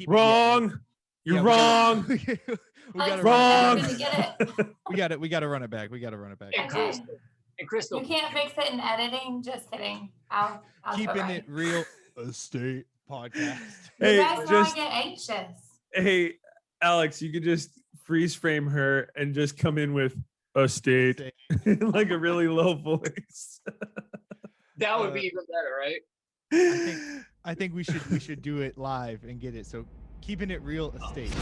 Wrong. You're wrong. Wrong. We got to run it back. Okay. And Crystal. You can't fix it in editing. Just kidding. I'll Keeping it real estate podcast. Hey, you guys want to get anxious. Hey, Alex, you could just freeze frame her and just come in with a state like a really low voice. That would be even better, right? I think we should do it live and get it. So keeping it real estate.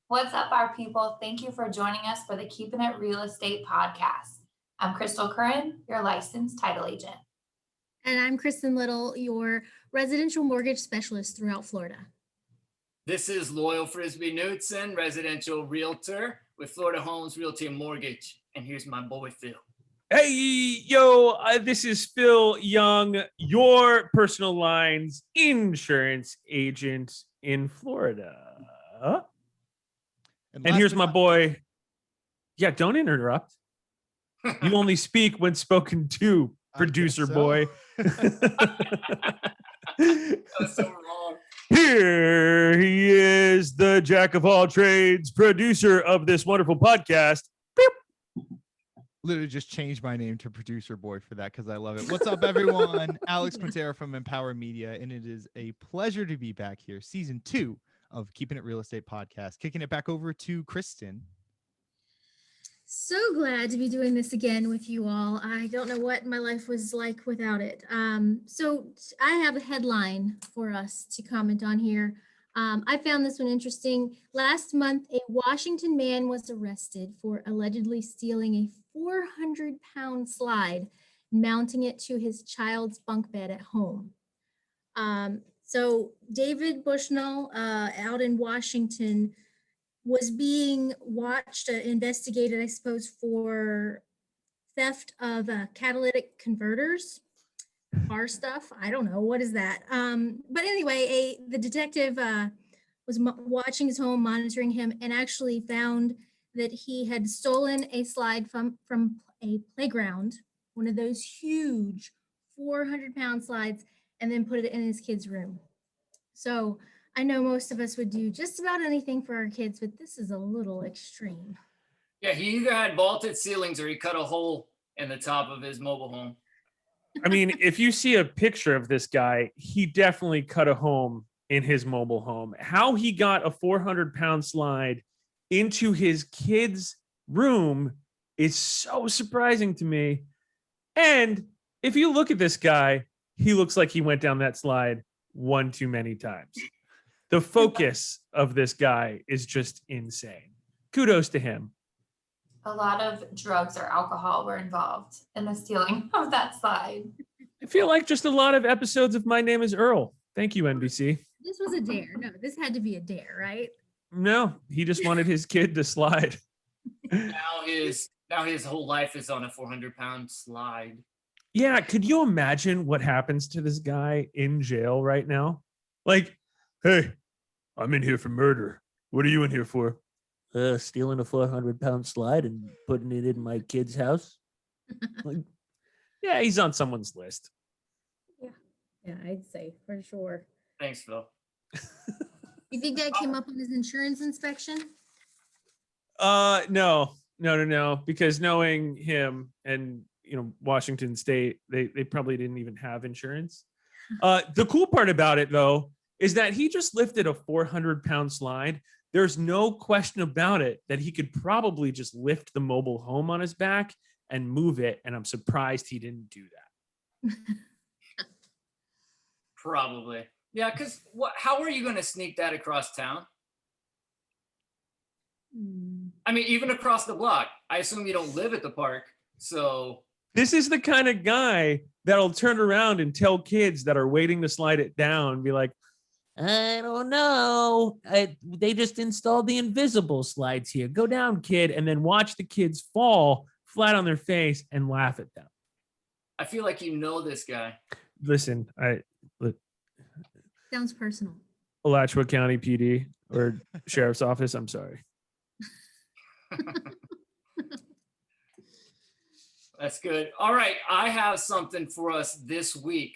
What's up, our people? Thank you for joining us for the Keepin' It Real Estate Podcast. I'm Curran, your licensed title agent. And I'm Kristen Little, your residential mortgage specialist throughout Florida. This is Loyal Frisbie Knudsen, residential realtor with Florida Homes Realty and Mortgage. And here's my boy, Phil. Hey, yo, this is Phil Young, your personal lines insurance agent in Florida. And here's my boy. Yeah, don't interrupt. You only speak when spoken to, producer boy. That's so wrong. Here he is, the jack of all trades, producer of this wonderful podcast. Beep. Literally just changed my name to producer boy for that because I love it. What's up, everyone? Alex Quintero from Empower Media, and it is a pleasure to be back here. Season 2 of Keeping It Real Estate Podcast. Kicking it back over to Kristen. So glad to be doing this again with you all. I don't know what my life was like without it. So I have a headline for us to comment on here. I found this one interesting. Last month, a Washington man was arrested for allegedly stealing a 400-pound slide, mounting it to his child's bunk bed at home. So David Bushnell out in Washington was being watched, investigated, I suppose, for theft of catalytic converters, car stuff. I don't know. What is that? But anyway, the detective was watching his home, monitoring him, and actually found that he had stolen a slide from a playground, one of those huge 400-pound slides, and then put it in his kid's room. So I know most of us would do just about anything for our kids, but this is a little extreme. Yeah, he either had vaulted ceilings or he cut a hole in the top of his mobile home. I mean, if you see a picture of this guy, he definitely cut a home in his mobile home. How he got a 400-pound slide into his kid's room is so surprising to me. And if you look at this guy, he looks like he went down that slide one too many times. The focus of this guy is just insane. Kudos to him. A lot of drugs or alcohol were involved in the stealing of that slide. I feel like just a lot of episodes of My Name is Earl. Thank you, NBC. This was a dare. No, this had to be a dare, right? No, he just wanted his kid to slide. Now his whole life is on a 400-pound slide. Yeah, could you imagine what happens to this guy in jail right now? Like, hey, I'm in here for murder. What are you in here for? Stealing a 400-pound slide and putting it in my kid's house. Like, yeah, he's on someone's list. Yeah, I'd say for sure. Thanks, Phil. You think that came up on his insurance inspection? No, because knowing him and Washington State, they probably didn't even have insurance. The cool part about it, though, is that he just lifted a 400-pound slide. There's no question about it that he could probably just lift the mobile home on his back and move it. And I'm surprised he didn't do that. Probably. Yeah, because how are you going to sneak that across town? I mean, even across the block. I assume you don't live at the park, so... This is the kind of guy that'll turn around and tell kids that are waiting to slide it down, be like, I don't know. They just installed the invisible slides here. Go down, kid, and then watch the kids fall flat on their face and laugh at them. I feel like you know this guy. Listen, Sounds personal. Alachua County PD or Sheriff's Office, I'm sorry. That's good. All right, I have something for us this week,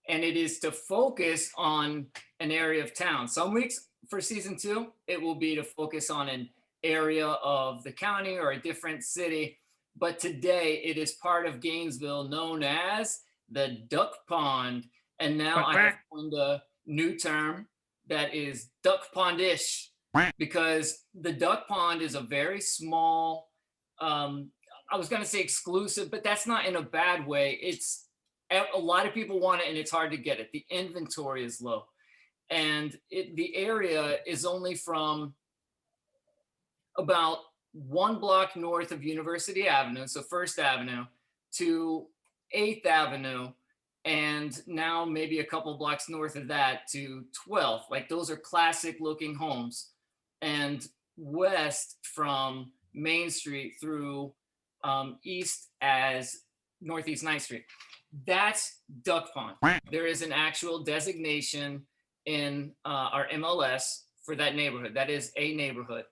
and it is to focus on an area of town. Some weeks for season 2, it will be to focus on an area of the county or a different city. But today it is part of Gainesville known as the Duck Pond. And now I have coined a new term that is Duck Pondish, because the Duck Pond is a very small, I was going to say exclusive, but that's not in a bad way. It's a lot of people want it and it's hard to get it. The inventory is low. And the area is only from about 1 block north of University Avenue, so First Avenue, to 8th Avenue, and now maybe a couple blocks north of that to 12th. Like, those are classic looking homes. And west from Main Street through east as Northeast 9th Street. That's Duck Pond. There is an actual designation in our MLS for that neighborhood. That is a neighborhood.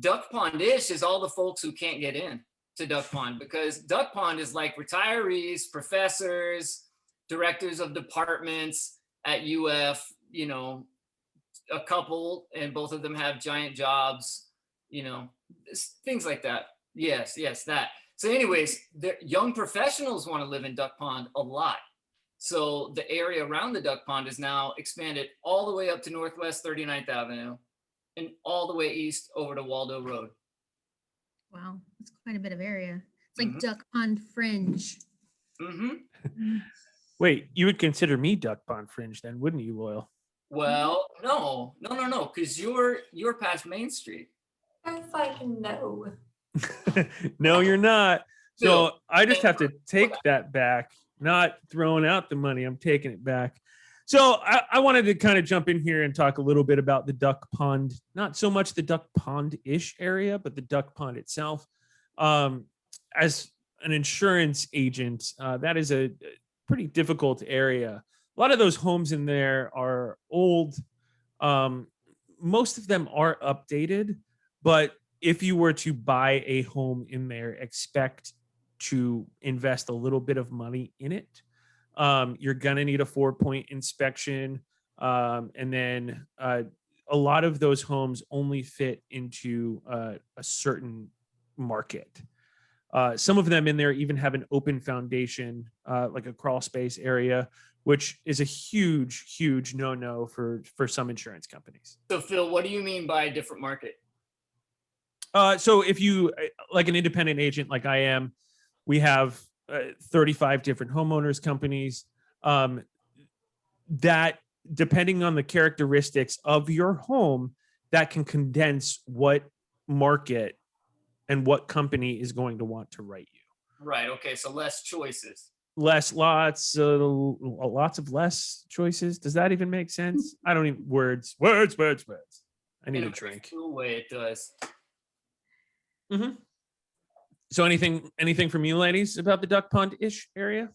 Duck Pondish is all the folks who can't get in to Duck Pond, because Duck Pond is like retirees, professors, directors of departments at UF, you know, a couple, and both of them have giant jobs, you know, things like that. Yes, that. So anyways, young professionals want to live in Duck Pond a lot. So the area around the Duck Pond is now expanded all the way up to Northwest 39th Avenue and all the way east over to Waldo Road. Wow, that's quite a bit of area. It's like Duck Pond Fringe. Mm-hmm. Wait, you would consider me Duck Pond Fringe then, wouldn't you, Loyal? Well, no, because you're past Main Street. I was like, no. No, you're not. So No. I just have to take that back, not throwing out the money. I'm taking it back. So I wanted to kind of jump in here and talk a little bit about the Duck Pond, not so much the Duck Pond-ish area, but the Duck Pond itself. As an insurance agent, that is a pretty difficult area. A lot of those homes in there are old. Most of them are updated, but if you were to buy a home in there, expect to invest a little bit of money in it. You're going to need a 4-point inspection. And then a lot of those homes only fit into a certain market. Some of them in there even have an open foundation, like a crawl space area, which is a huge no-no for some insurance companies. So Phil, what do you mean by a different market? So if you, like an independent agent like I am, we have 35 different homeowners companies that, depending on the characteristics of your home, that can condense what market and what company is going to want to write you. Right. Okay. So less choices. Lots of less choices. Does that even make sense? I don't even, words. I need In a a drink. cool way it does. Mm-hmm. So anything from you ladies about the Duck Pond-ish area?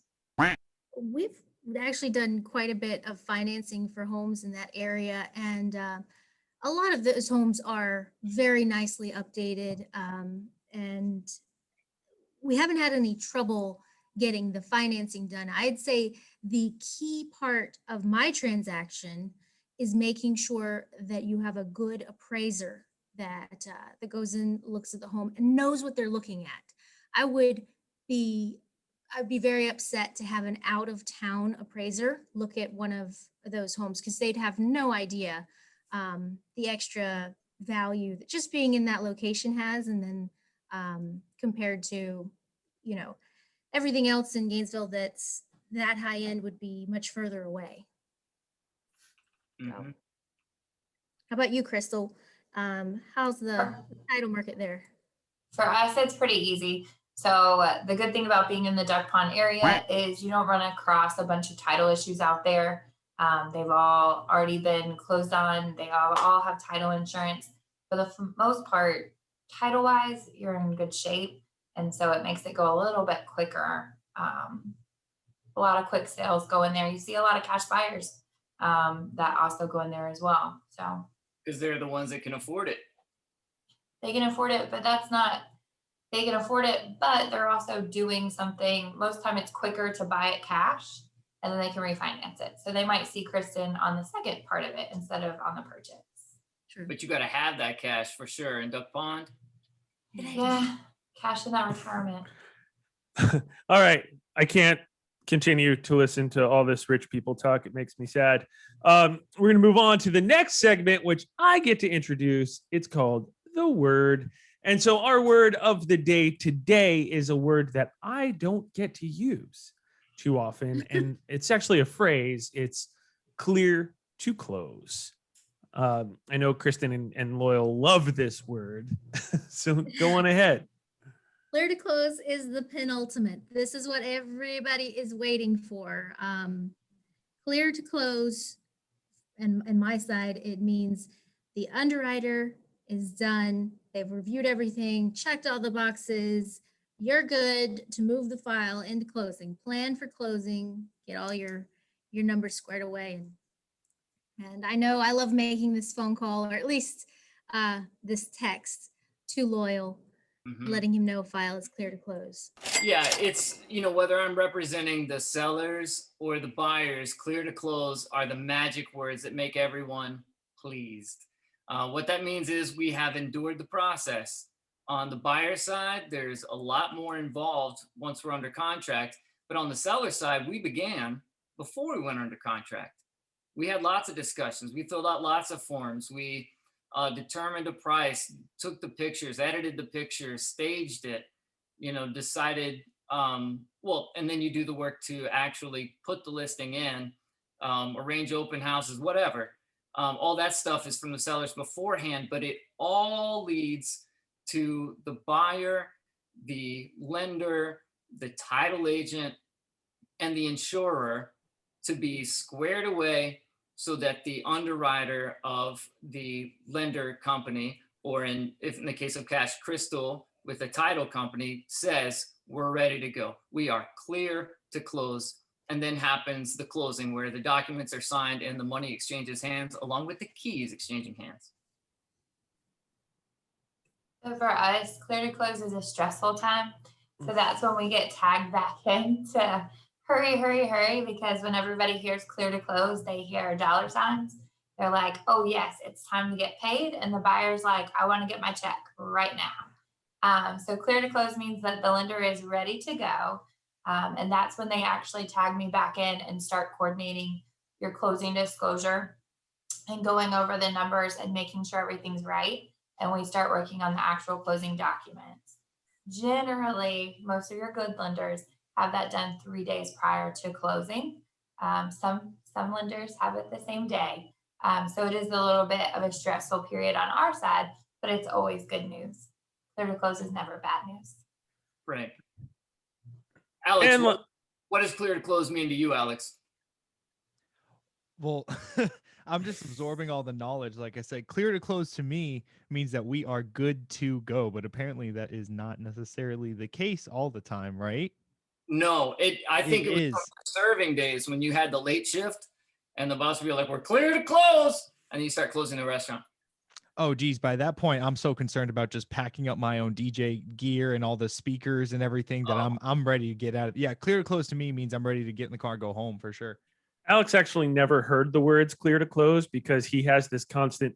We've actually done quite a bit of financing for homes in that area, and a lot of those homes are very nicely updated, and we haven't had any trouble getting the financing done. I'd say the key part of my transaction is making sure that you have a good appraiser that goes in, looks at the home, and knows what they're looking at. I'd be very upset to have an out-of-town appraiser look at one of those homes, because they'd have no idea the extra value that just being in that location has, and then compared to, you know, everything else in Gainesville that's that high end would be much further away. Mhm. So, how about you, Crystal? How's the title market there? For us, it's pretty easy. So the good thing about being in the Duck Pond area is you don't run across a bunch of title issues out there. They've all already been closed on. They all have title insurance. For the most part, title wise, you're in good shape. And so it makes it go a little bit quicker. A lot of quick sales go in there. You see a lot of cash buyers that also go in there as well. So Because they're the ones that can afford it. they can afford it, but they can afford it, but they're also doing something. Most of the time it's quicker to buy it cash and then they can refinance it. So they might see Kristen on the second part of it instead of on the purchase. True. But you got to have that cash for sure in Duck Pond. Yeah, cash in that retirement. All right. I can't continue to listen to all this rich people talk. It makes me sad. We're going to move on to the next segment, which I get to introduce. It's called The Word. And so our word of the day today is a word that I don't get to use too often. And it's actually a phrase. It's clear to close. I know Kristen and Loyal love this word. So go on ahead. Clear to close is the penultimate. This is what everybody is waiting for. Clear to close, and my side, it means the underwriter is done. They've reviewed everything, checked all the boxes. You're good to move the file into closing. Plan for closing. Get all your numbers squared away. And I know I love making this phone call, or at least this text to Loyal, letting him know file is clear to close. Yeah, it's, whether I'm representing the sellers or the buyers, clear to close are the magic words that make everyone pleased. What that means is we have endured the process. On the buyer side, there's a lot more involved once we're under contract. But on the seller side, we began before we went under contract. We had lots of discussions. We filled out lots of forms. We determined a price, took the pictures, edited the pictures, staged it, decided, and then you do the work to actually put the listing in, arrange open houses, whatever. All that stuff is from the sellers beforehand, but it all leads to the buyer, the lender, the title agent, and the insurer to be squared away so that the underwriter of the lender company, or in the case of cash, Crystal with the title company, says, we're ready to go. We are clear to close. And then happens the closing where the documents are signed and the money exchanges hands along with the keys exchanging hands. So for us, clear to close is a stressful time. So that's when we get tagged back in to hurry, hurry, hurry, because when everybody hears clear to close, they hear dollar signs. They're like, oh yes, it's time to get paid. And the buyer's like, I want to get my check right now. So clear to close means that the lender is ready to go. And that's when they actually tag me back in and start coordinating your closing disclosure and going over the numbers and making sure everything's right. And we start working on the actual closing documents. Generally, most of your good lenders have that done 3 days prior to closing. Some lenders have it the same day. So it is a little bit of a stressful period on our side, but it's always good news. Clear to close is never bad news. Right. Alex, what does clear to close mean to you, Alex? Well, I'm just absorbing all the knowledge. Like I said, clear to close to me means that we are good to go, but apparently that is not necessarily the case all the time, right? No, I think it was is. from the serving days when you had the late shift and the boss would be like, we're clear to close. And you start closing the restaurant. Oh, geez. By that point, I'm so concerned about just packing up my own DJ gear and all the speakers and everything that I'm ready to get out of. Yeah, clear to close to me means I'm ready to get in the car and go home for sure. Alex actually never heard the words clear to close because he has this constant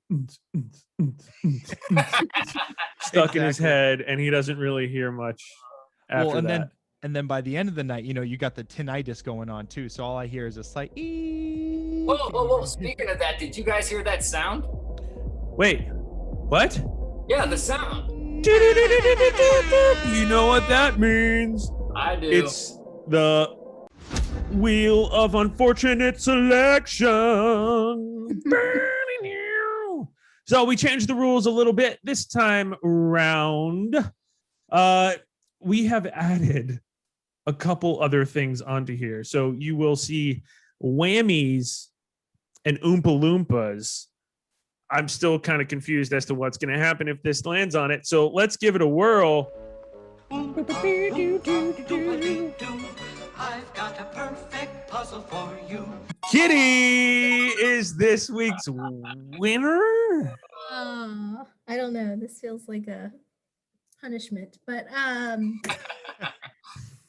stuck in his head and he doesn't really hear much after that. And then by the end of the night, you got the tinnitus going on too. So all I hear is a slight ee. Whoa. Speaking of that, did you guys hear that sound? Wait, what? Yeah, the sound. You know what that means? I do. It's the wheel of unfortunate selection. So we changed the rules a little bit this time round. We have added a couple other things onto here. So you will see whammies and Oompa Loompas. I'm still kind of confused as to what's going to happen if this lands on it. So let's give it a whirl. I've got a perfect puzzle for you. Kitty is this week's winner. Oh, I don't know. This feels like a punishment, but all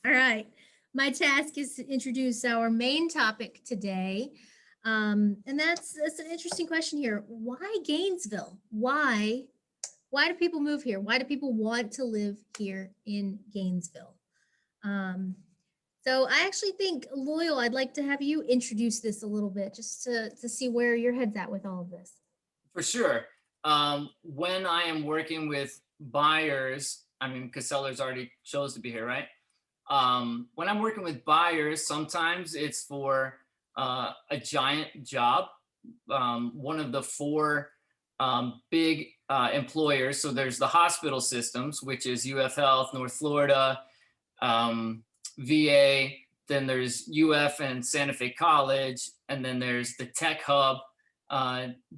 right. My task is to introduce our main topic today. And that's an interesting question here. Why Gainesville? Why do people move here? Why do people want to live here in Gainesville? So I actually think, Loyal, I'd like to have you introduce this a little bit just to see where your head's at with all of this. For sure. When I am working with buyers, I mean, because sellers already chose to be here, right? When I'm working with buyers, sometimes it's for a giant job. One of the four big employers. So there's the hospital systems, which is UF Health, North Florida, VA, then there's UF and Santa Fe College, and then there's the tech hub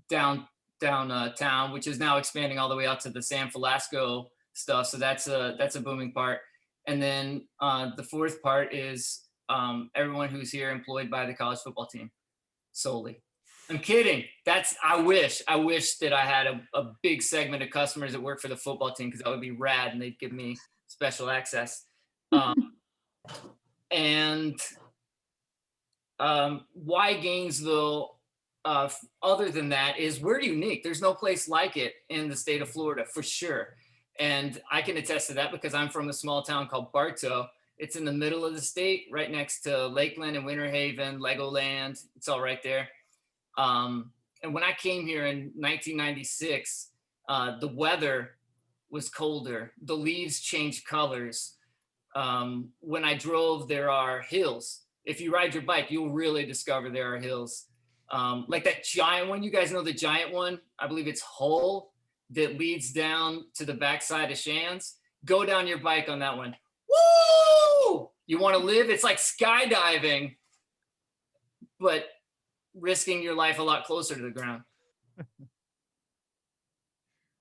downtown, which is now expanding all the way out to the San Francisco stuff. So that's a booming part. And then the fourth part is everyone who's here employed by the college football team solely. I'm kidding. I wish that I had a big segment of customers that work for the football team, because that would be rad and they'd give me special access. And why Gainesville, other than that, is we're unique. There's no place like it in the state of Florida, for sure. And I can attest to that because I'm from a small town called Bartow. It's in the middle of the state, right next to Lakeland and Winter Haven, Legoland. It's all right there. And when I came here in 1996, the weather was colder. The leaves changed colors. When I drove, there are hills. If you ride your bike, you'll really discover there are hills. Like that giant one, you guys know the giant one? I believe it's Hull, that leads down to the backside of Shands. Go down your bike on that one. Woo! You want to live? It's like skydiving, but risking your life a lot closer to the ground.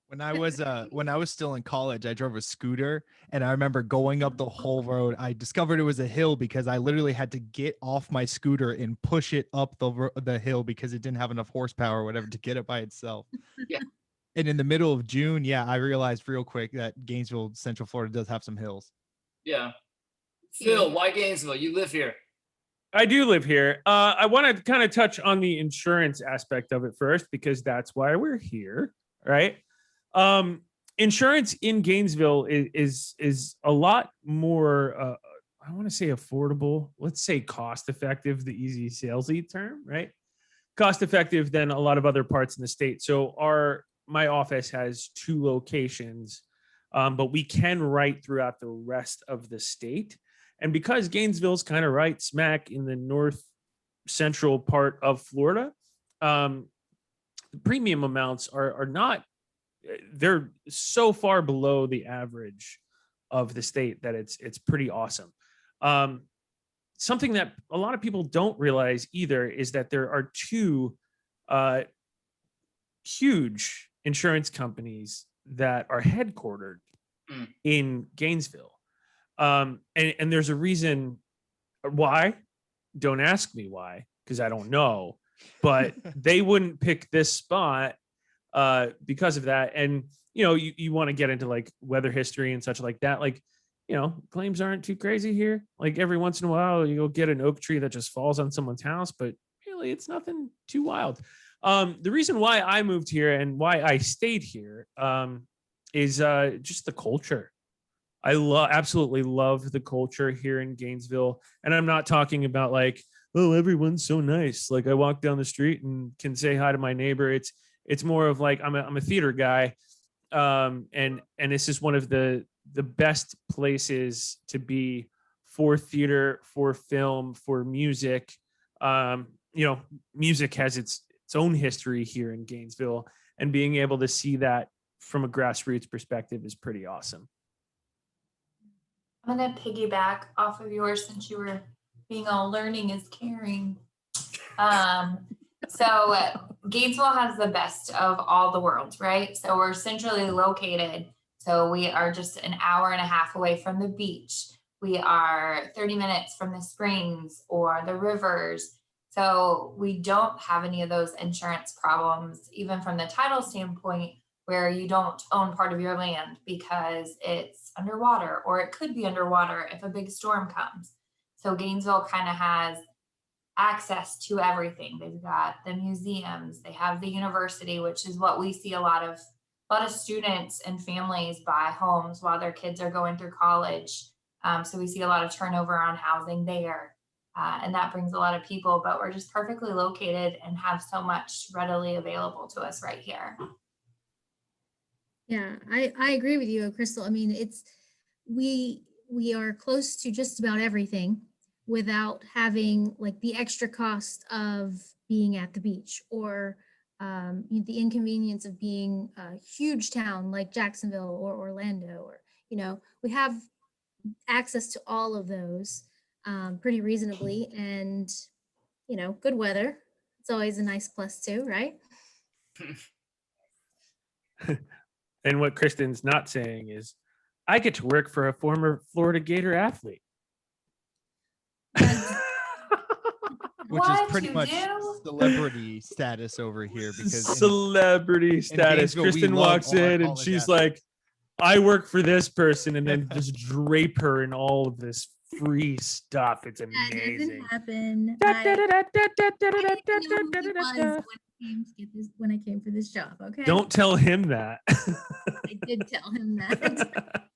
When I was still in college, I drove a scooter, and I remember going up the whole road. I discovered it was a hill because I literally had to get off my scooter and push it up the hill because it didn't have enough horsepower or whatever to get it by itself. Yeah. And in the middle of June, I realized real quick that Gainesville, Central Florida, does have some hills. Yeah. Phil, why Gainesville? You live here. I do live here. I want to kind of touch on the insurance aspect of it first, because that's why we're here, right? Insurance in Gainesville is a lot more, I want to say affordable. Let's say cost effective, the easy salesy term, right? Cost effective than a lot of other parts in the state. So my office has 2 locations, but we can write throughout the rest of the state. And because Gainesville's kind of right smack in the north central part of Florida, the premium amounts are not, they're so far below the average of the state that it's pretty awesome. Something that a lot of people don't realize either is that there are 2 huge insurance companies that are headquartered in Gainesville. And there's a reason why. Don't ask me why, because I don't know, but they wouldn't pick this spot because of that. And, you want to get into like weather history and such like that. Like, claims aren't too crazy here. Like every once in a while, you'll get an oak tree that just falls on someone's house, but really it's nothing too wild. The reason why I moved here and why I stayed here is just the culture. I absolutely love the culture here in Gainesville. And I'm not talking about like, oh, everyone's so nice. Like I walk down the street and can say hi to my neighbor. It's more of like, I'm a theater guy. And this is one of the best places to be for theater, for film, for music. Music has its own history here in Gainesville, and being able to see that from a grassroots perspective is pretty awesome. I'm going to piggyback off of yours since you were being all learning is caring. So So Gainesville has the best of all the worlds, right? So we're centrally located. So we are just an hour and a half away from the beach. We are 30 minutes from the springs or the rivers. So we don't have any of those insurance problems, even from the title standpoint, where you don't own part of your land because it's underwater, or it could be underwater if a big storm comes. So Gainesville kind of has access to everything. They've got the museums, they have the university, which is what we see a lot of students and families buy homes while their kids are going through college. So we see a lot of turnover on housing there. And that brings a lot of people, but we're just perfectly located and have so much readily available to us right here. Yeah, I agree with you, Crystal. I mean, we are close to just about everything without having like the extra cost of being at the beach, or the inconvenience of being a huge town like Jacksonville or Orlando, or, we have access to all of those pretty reasonably, and, good weather. It's always a nice plus too, right? And what Kristen's not saying is, I get to work for a former Florida Gator athlete. Which is pretty much celebrity status over here, because celebrity status. Gainesville, we Kristen love walks all our in and college she's athletes. like, I work for this person, and then just drape her in all of this free stuff. It's That amazing. doesn't happen. When I came for this job, okay? Don't tell him that. I did tell him that.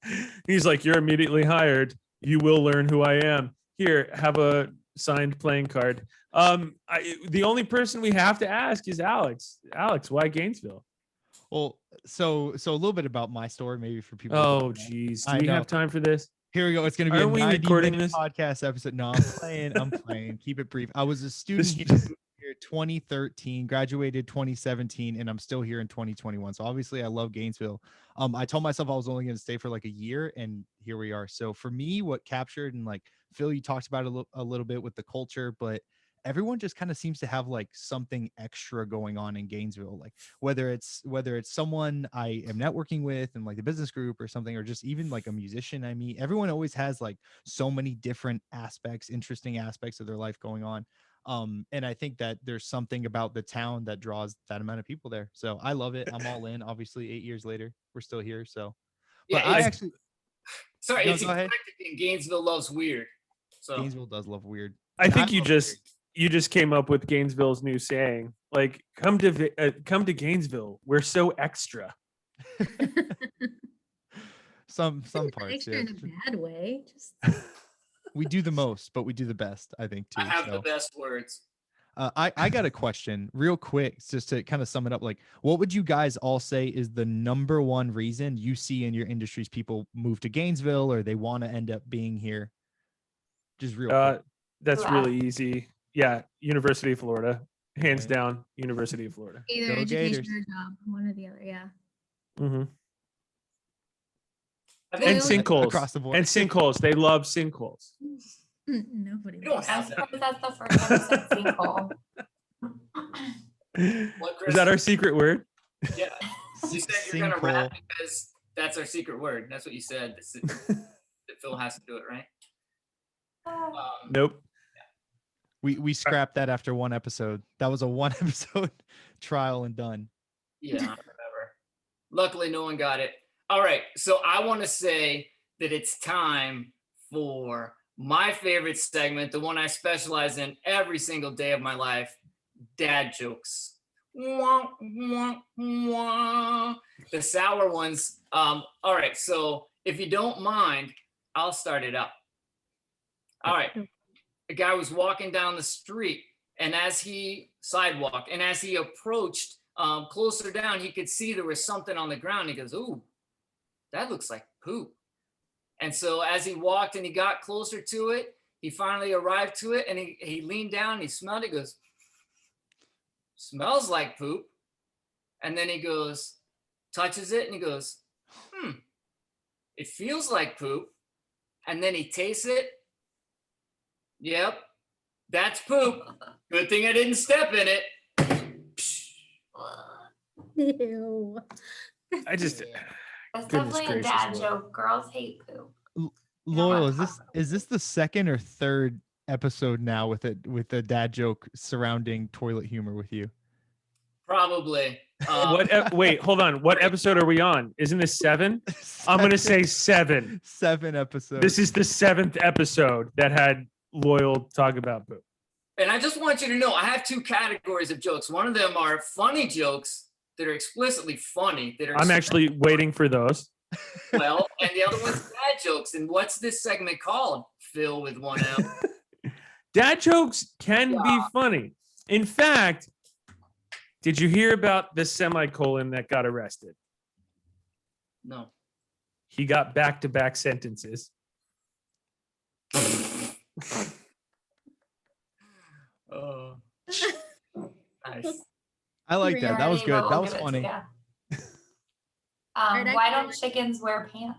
He's like, you're immediately hired. You will learn who I am. Here, have a signed playing card. The only person we have to ask is Alex. Alex, why Gainesville? Well, so a little bit about my story, maybe for people. Oh, geez. Do we have time for this? Here we go. It's going to be Aren't we a 90-minute recording podcast episode. No, I'm playing. Keep it brief. I was a student here 2013, graduated 2017, and I'm still here in 2021. So obviously I love Gainesville. I told myself I was only going to stay for like a year, and here we are. So for me, what captured, and like Phil, you talked about a little bit with the culture, but everyone just kind of seems to have like something extra going on in Gainesville. Like whether it's someone I am networking with in like the business group or something, or just even like a musician I meet, everyone always has like so many different aspects, interesting aspects of their life going on. And I think that there's something about the town that draws that amount of people there. So I love it. I'm all in. Obviously 8 years later, we're still here. So, but Yeah, sorry, it's eclectic, and Gainesville loves weird. So Gainesville does love weird. I think you just came up with Gainesville's new saying, like, come to Gainesville. We're so extra. some parts, extra yeah. in a bad way. Just We do the most, but we do the best, I think, too. I have the best words. I got a question real quick, just to kind of sum it up. Like, what would you guys all say is the number one reason you see in your industries people move to Gainesville, or they want to end up being here? Just real quick. That's really easy. Yeah, University of Florida. Hands down, University of Florida. either Go education Gators. or job, one or the other. Yeah. Mm-hmm. I And think sinkholes. Across the board. And sinkholes. They love sinkholes. Nobody. we don't loves have that. that. That's the first time I said sinkhole. What, Is that our secret word? Yeah. You said you're gonna Sinkhole. rap because that's our secret word. That's what you said. That Phil has to do it, right? Nope. We scrapped that after one episode. That was a one episode trial and done. Yeah, I remember. Luckily, no one got it. All right, so I want to say that it's time for my favorite segment, the one I specialize in every single day of my life, dad jokes. Wah, wah, wah. The sour ones. All right, so if you don't mind, I'll start it up. All right. A guy was walking down the street, and as he approached closer down, he could see there was something on the ground. He goes, "Ooh, that looks like poop." And so as he walked and he got closer to it, he finally arrived to it, and he leaned down and he smelled it. He goes, "Smells like poop." And then he goes, touches it, and he goes, "It feels like poop." And then he tastes it. Yep, that's poop. Good thing I didn't step in it. Ew. I just That's Goodness definitely a gracious, dad Lord. joke. Girls hate poop. Loyal, wanna is this talk about is this the second or third episode now with a dad joke surrounding toilet humor with you? Probably. wait, hold on. What episode are we on? Isn't this 7? I'm gonna say 7. 7 episodes. This is the 7th episode that had Loyal talk about poop. And I just want you to know, I have 2 categories of jokes. One of them are funny jokes that are explicitly funny. That are I'm actually waiting for those. well, and the other one's dad jokes. And what's this segment called? Phil with 1 L. Dad jokes can be funny. In fact, did you hear about the semicolon that got arrested? No. He got back-to-back sentences. Oh, nice. I like that. That was Ready, but good. That we'll was give it to funny. ya. Alright, I Why got don't it. chickens wear pants?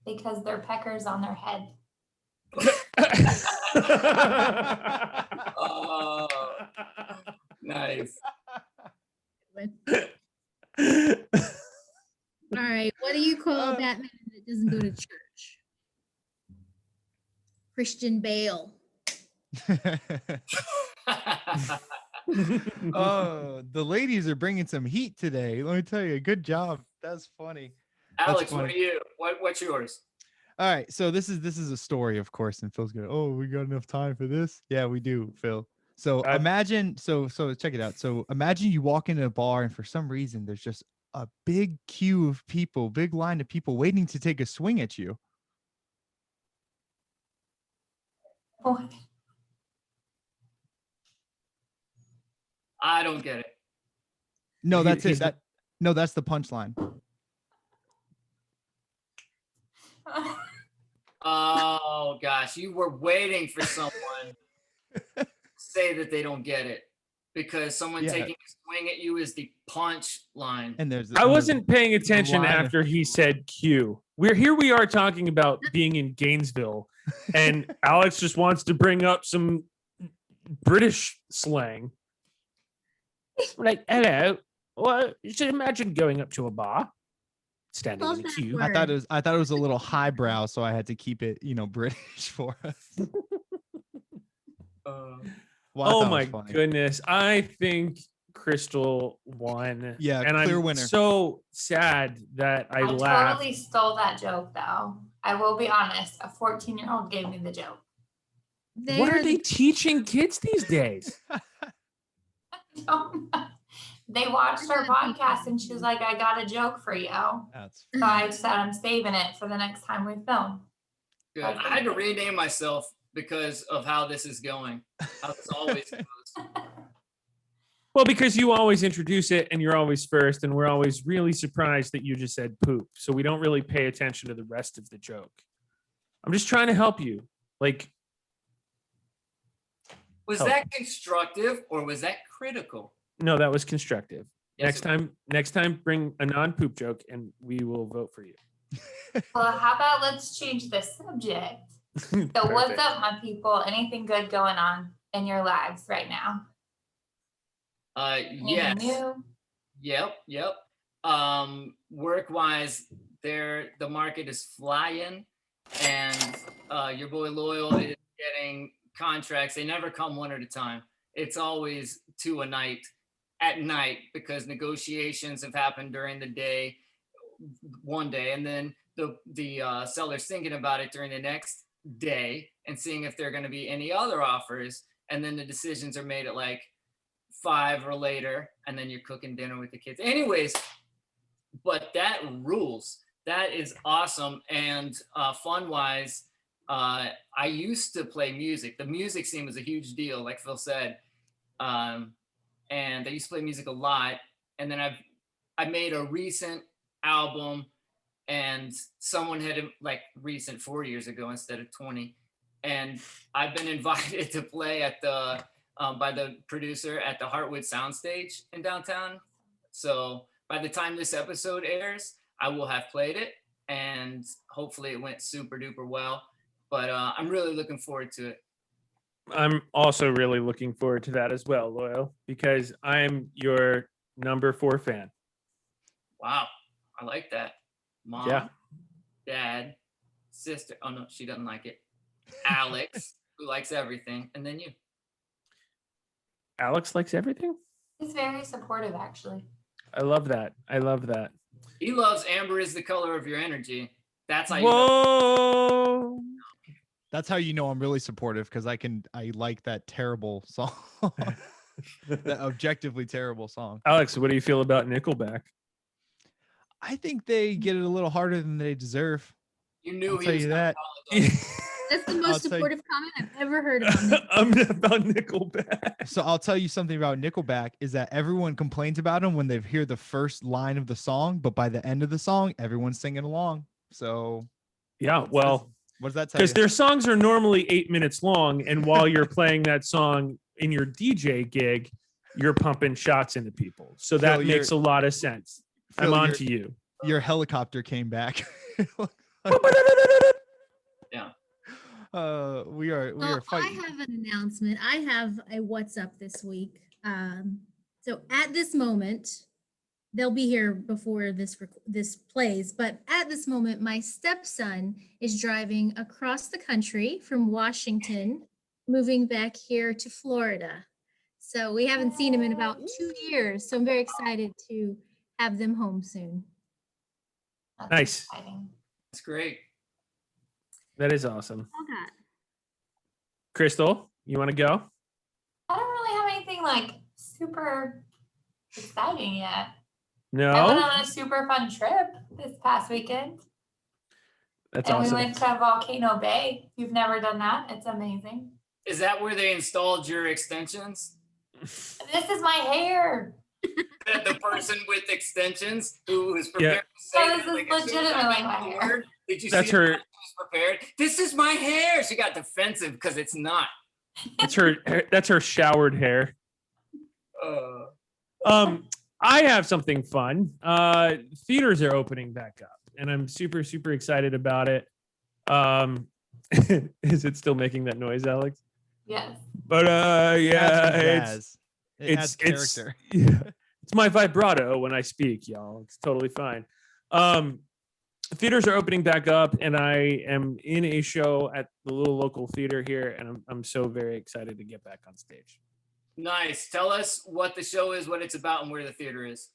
Because they're peckers on their head. Oh, nice. All right. What do you call a Batman that doesn't go to church? Christian Bale. Oh, the ladies are bringing some heat today. Let me tell you, good job. That's funny. Alex, what funny. are you? What's yours? All right, so this is a story, of course, and Phil's going, "Oh, we got enough time for this?" Yeah, we do, Phil. So imagine, so check it out. So imagine you walk into a bar, and for some reason, there's just a big queue of people, big line of people waiting to take a swing at you. Boy, I don't get it. No, He- that's he's it. No, that's the punchline. Oh gosh, you were waiting for someone to say that they don't get it because someone Yeah. taking a swing at you is the punch line. And there's I wasn't paying attention line of- after he said Q. Here we are talking about being in Gainesville, and Alex just wants to bring up some British slang. Like, hello. Well, you should imagine going up to a bar, standing Love in a that queue. word. I thought it was a little highbrow, so I had to keep it, British for us. Uh, Well, I Oh thought it my was funny. goodness. I think Crystal won. Yeah, and clear I'm winner. so sad that I I laughed. totally stole that joke, though. I will be honest. A 14-year-old gave me the joke. What are they teaching kids these days? They watched our podcast and she was like, I got a joke for you. So That's I said, I'm saving it for the next time we film. good. I had to rename myself because of how this is going. How this always goes. Well, because you always introduce it and you're always first, and we're always really surprised that you just said poop. So we don't really pay attention to the rest of the joke. I'm just trying to help you. Like, Was Help. that constructive or was that critical? no, that was constructive. Yes, Next time, bring a non-poop joke and we will vote for you. Well, how about let's change the subject? So what's Perfect. up, my people? Anything good going on in your lives right now? Anything Yes. new? Yep. Work-wise, the market is flying, and your boy Loyal is getting contracts. They never come one at a time. It's always 2 a night at night because negotiations have happened during the day, one day, and then the seller's thinking about it during the next day and seeing if there are going to be any other offers, and then the decisions are made at like 5 or later, and then you're cooking dinner with the kids. Anyways, but that rules. That is awesome. And fun-wise, I used to play music. The music scene was a huge deal, like Phil said. And I used to play music a lot. And then I made a recent album, and someone had like recent 4 years ago instead of 20. And I've been invited to play at the by the producer at the Heartwood Soundstage in downtown. So by the time this episode airs, I will have played it, and hopefully it went super duper well. But I'm really looking forward to it. I'm also really looking forward to that as well, Loyal, because I'm your number 4 fan. Wow, I like that. Mom, Yeah. dad, sister. Oh no, she doesn't like it. Alex, who likes everything, and then you. Alex likes everything. He's very supportive, actually. I love that. I love that. He loves amber is the color of your energy. That's how you know. Whoa. That's how you know I'm really supportive, because I like that terrible song. That objectively terrible song. Alex, what do you feel about Nickelback? I think they get it a little harder than they deserve. You knew I'll he tell was you gonna that. apologize. That's the I'll most tell you- supportive comment I've ever heard about Nick. About Nickelback. So I'll tell you something about Nickelback is that everyone complains about them when they hear the first line of the song, but by the end of the song, everyone's singing along. So Yeah, well, what does that tell because you? their songs are normally 8 minutes long, and while you're playing that song in your DJ gig, you're pumping shots into people. So that Phil, makes a lot of sense. I'm Phil, on you're- to you. Your helicopter came back. Yeah. We are Well, I fighting. have an announcement. I have a what's up this week. So at this moment, they'll be here before this plays, but at this moment, my stepson is driving across the country from Washington, moving back here to Florida. So we haven't seen him in about 2 years. So I'm very excited to have them home soon. That's Nice. exciting. That's great. That is awesome. All that. Crystal, you want to go? I don't really have anything like super exciting yet. I No? went on a super fun trip this past weekend. That's and awesome. we went to Volcano Bay. If you've never done that, it's amazing. Is that where they installed your extensions? This is my hair. The person with extensions who was prepared to say Oh, that, this is like, as soon as I legitimately got my the hair. word, did you That's see her- how she was prepared? This is my hair. She got defensive because it's not. That's her showered hair. I have something fun. Theaters are opening back up, and I'm super, super excited about it. Is it still making that noise, Alex? Yes. But yeah, Adds it's pizzazz. It adds character. yeah, it's my vibrato when I speak, y'all. It's totally fine. Theaters are opening back up, and I am in a show at the little local theater here, and I'm so very excited to get back on stage. Nice. Tell us what the show is, what it's about, and where the theater is.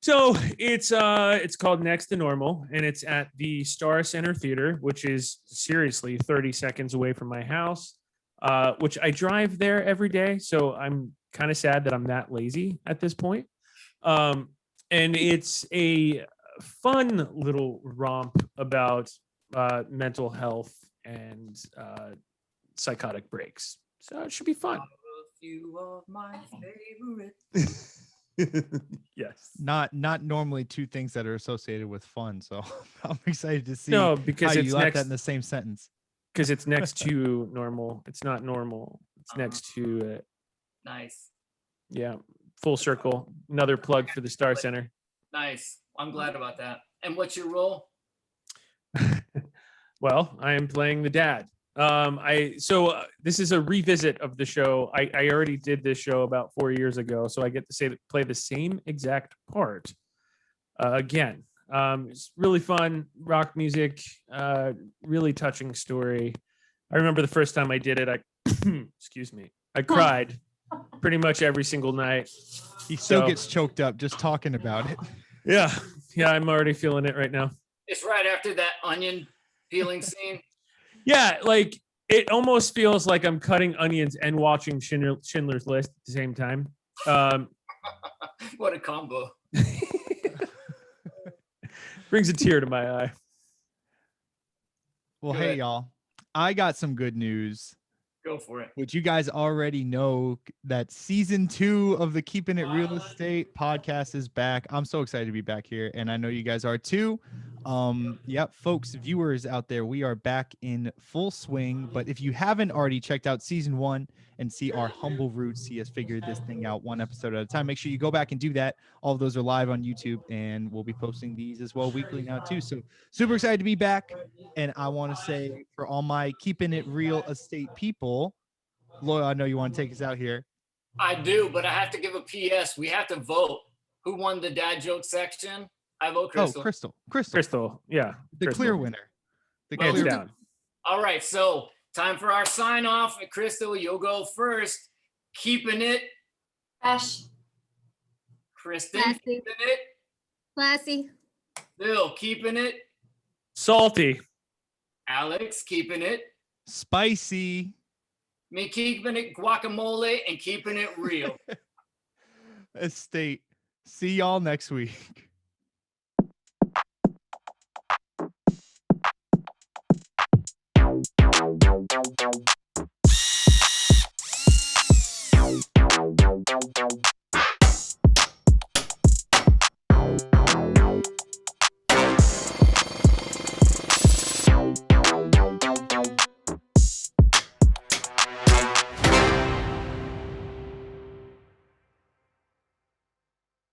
So it's called Next to Normal, and it's at the Star Center Theater, which is seriously 30 seconds away from my house, which I drive there every day. So I'm kind of sad that I'm that lazy at this point. And it's a fun little romp about mental health and psychotic breaks. So it should be fun. A few of my favorites. Yes. Not normally two things that are associated with fun. So I'm excited to see No, because how it's you left next. that in the same sentence. Because it's next to normal. It's not normal. It's next to it. Nice. Yeah. Full circle. Another plug for the Star Center. Nice. I'm glad about that. And what's your role? Well, I am playing the dad. This is a revisit of the show. I already did this show about 4 years ago, so I get to play the same exact part again. It's really fun, rock music, really touching story. I remember the first time I did it, excuse me, I cried pretty much every single night. He still So- gets choked up just talking about it. Yeah, I'm already feeling it right now. It's right after that onion peeling scene. Yeah, like it almost feels like I'm cutting onions and watching Schindler's List at the same time. What a combo. Brings a tear to my eye. Well, Go hey, ahead. y'all. I got some good news, Go for it. which you guys already know that season 2 of the Keeping It Real Estate podcast is back. I'm so excited to be back here, and I know you guys are too. Yep, folks, viewers out there, we are back in full swing. But if you haven't already checked out season 1 and see our humble roots, see us figure this thing out one episode at a time, make sure you go back and do that. All of those are live on YouTube, and we'll be posting these as well weekly now too. So super excited to be back. And I want to say for all my Keeping It Real Estate people, Loyal, I know you want to take us out here. I do, but I have to give a PS. We have to vote. Who won the dad joke section? I vote Oh, Crystal. Crystal. Yeah. The Crystal. clear winner. The Hands clear down. All right, so time for our sign off. Crystal, you'll go first. Keeping it. Fresh. Kristen, Classy. keeping it. Classy. Bill, keeping it. Salty. Alex, keeping it. Spicy. Me keeping it guacamole and keeping it real. Estate. See y'all next week.